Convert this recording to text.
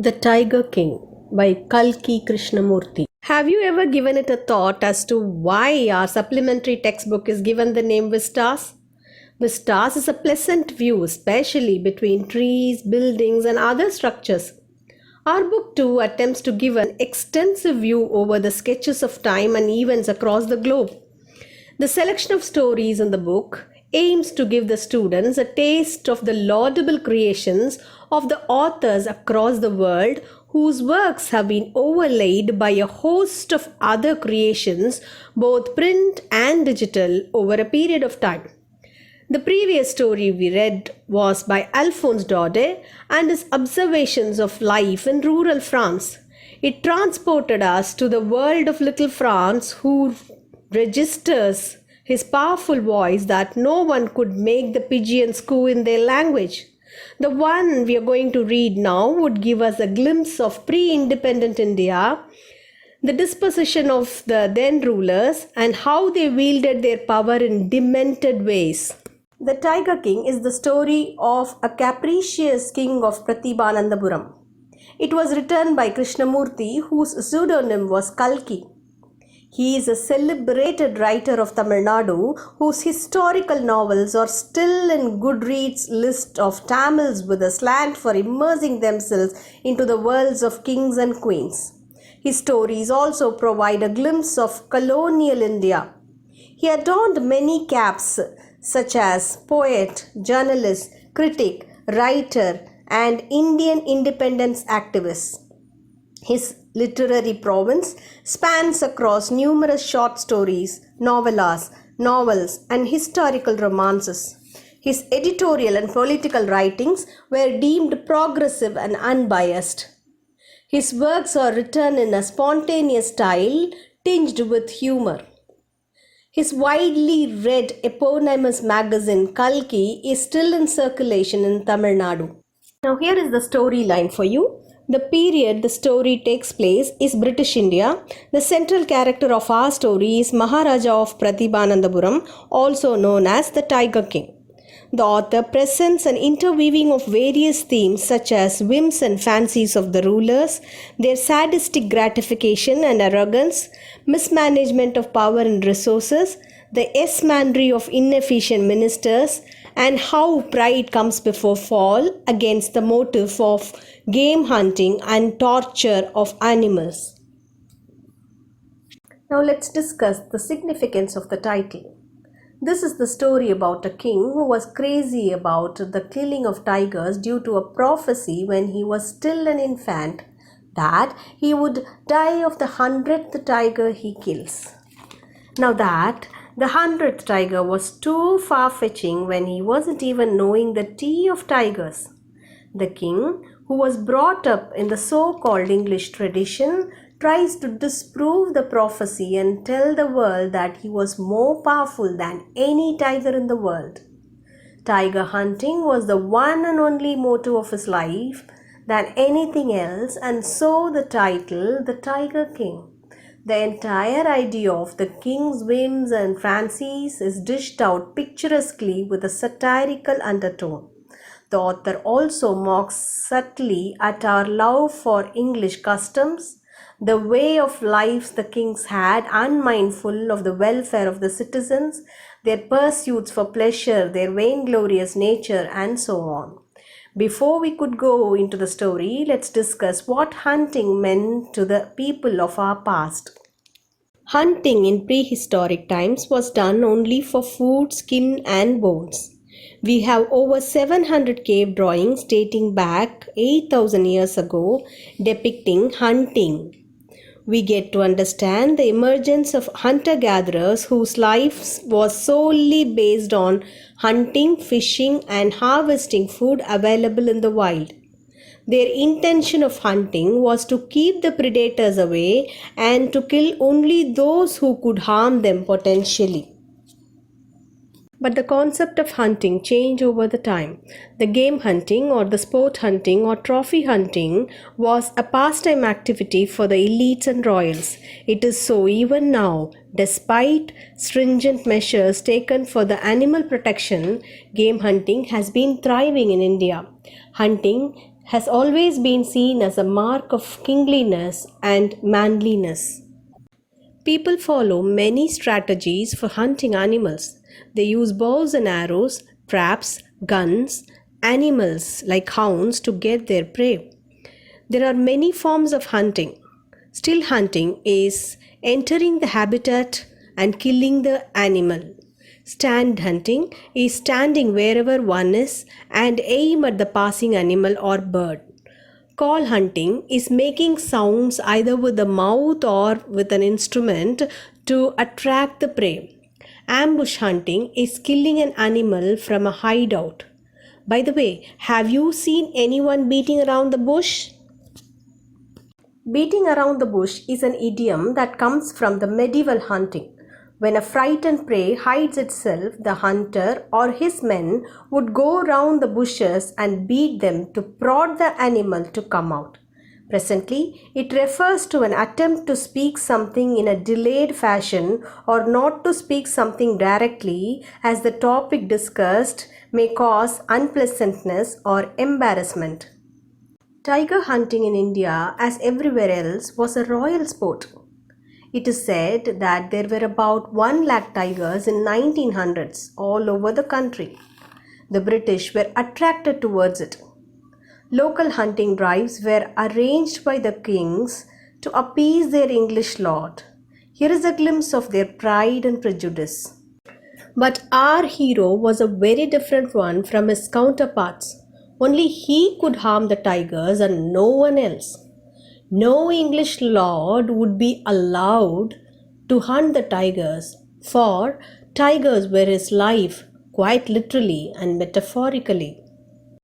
The Tiger King by Kalki Krishnamurti. Have you ever given it a thought as to why our supplementary textbook is given the name Vistas? Vistas is a pleasant view, especially between trees, buildings, and other structures. Our book too attempts to give an extensive view over the sketches of time and events across the globe. The selection of stories in the book aims to give the students a taste of the laudable creations of the authors across the world whose works have been overlaid by a host of other creations, both print and digital, over a period of time. The previous story we read was by Alphonse Daudet and his observations of life in rural France. It transported us to the world of little France, who registers his powerful voice that no one could make the pigeons coo in their language. The one we are going to read now would give us a glimpse of pre-independent India, the disposition of the then rulers, and how they wielded their power in demented ways. The Tiger King is the story of a capricious king of Pratibhanandapuram. It was written by Krishnamurti, whose pseudonym was Kalki. He is a celebrated writer of Tamil Nadu whose historical novels are still in Goodreads' list of Tamils with a slant for immersing themselves into the worlds of kings and queens. His stories also provide a glimpse of colonial India. He adorned many caps such as poet, journalist, critic, writer, and Indian independence activist. His literary prowess spans across numerous short stories, novellas, novels, and historical romances. His editorial and political writings were deemed progressive and unbiased. His works are written in a spontaneous style tinged with humor. His widely read eponymous magazine Kalki is still in circulation in Tamil Nadu. Now here is the storyline for you. The period the story takes place is British India. The central character of our story is Maharaja of Pratibhanandapuram, also known as the Tiger King. The author presents an interweaving of various themes such as whims and fancies of the rulers, their sadistic gratification and arrogance, mismanagement of power and resources, the yes-manry of inefficient ministers, and how pride comes before fall against the motive of game hunting and torture of animals. Now let's discuss the significance of the title. This is the story about a king who was crazy about the killing of tigers due to a prophecy when he was still an infant that he would die of the 100th tiger he kills. Now that the 100th tiger was too far-fetching when he wasn't even knowing the T of tigers. The king, who was brought up in the so-called English tradition, tries to disprove the prophecy and tell the world that he was more powerful than any tiger in the world. Tiger hunting was the one and only motive of his life than anything else, and so the title, The Tiger King. The entire idea of the king's whims and fancies is dished out picturesquely with a satirical undertone. The author also mocks subtly at our love for English customs, the way of life the kings had, unmindful of the welfare of the citizens, their pursuits for pleasure, their vainglorious nature, and so on. Before we could go into the story, let's discuss what hunting meant to the people of our past. Hunting in prehistoric times was done only for food, skin, and bones. We have over 700 cave drawings dating back 8,000 years ago depicting hunting. We get to understand the emergence of hunter-gatherers whose lives was solely based on hunting, fishing, and harvesting food available in the wild. Their intention of hunting was to keep the predators away and to kill only those who could harm them potentially. But the concept of hunting changed over the time. The game hunting or the sport hunting or trophy hunting was a pastime activity for the elites and royals. It is so even now. Despite stringent measures taken for the animal protection, game hunting has been thriving in India. Hunting has always been seen as a mark of kingliness and manliness. People follow many strategies for hunting animals. They use bows and arrows, traps, guns, animals like hounds to get their prey. There are many forms of hunting. Still hunting is entering the habitat and killing the animal. Stand hunting is standing wherever one is and aim at the passing animal or bird. Call hunting is making sounds either with the mouth or with an instrument to attract the prey. Ambush hunting is killing an animal from a hideout. By the way, have you seen anyone beating around the bush? Beating around the bush is an idiom that comes from the medieval hunting. When a frightened prey hides itself, the hunter or his men would go round the bushes and beat them to prod the animal to come out. Presently, it refers to an attempt to speak something in a delayed fashion or not to speak something directly, as the topic discussed may cause unpleasantness or embarrassment. Tiger hunting in India, as everywhere else, was a royal sport. It is said that there were about 1 lakh tigers in 1900s all over the country. The British were attracted towards it. Local hunting drives were arranged by the kings to appease their English lord. Here is a glimpse of their pride and prejudice. But our hero was a very different one from his counterparts. Only he could harm the tigers and no one else. No English lord would be allowed to hunt the tigers, for tigers were his life, quite literally and metaphorically.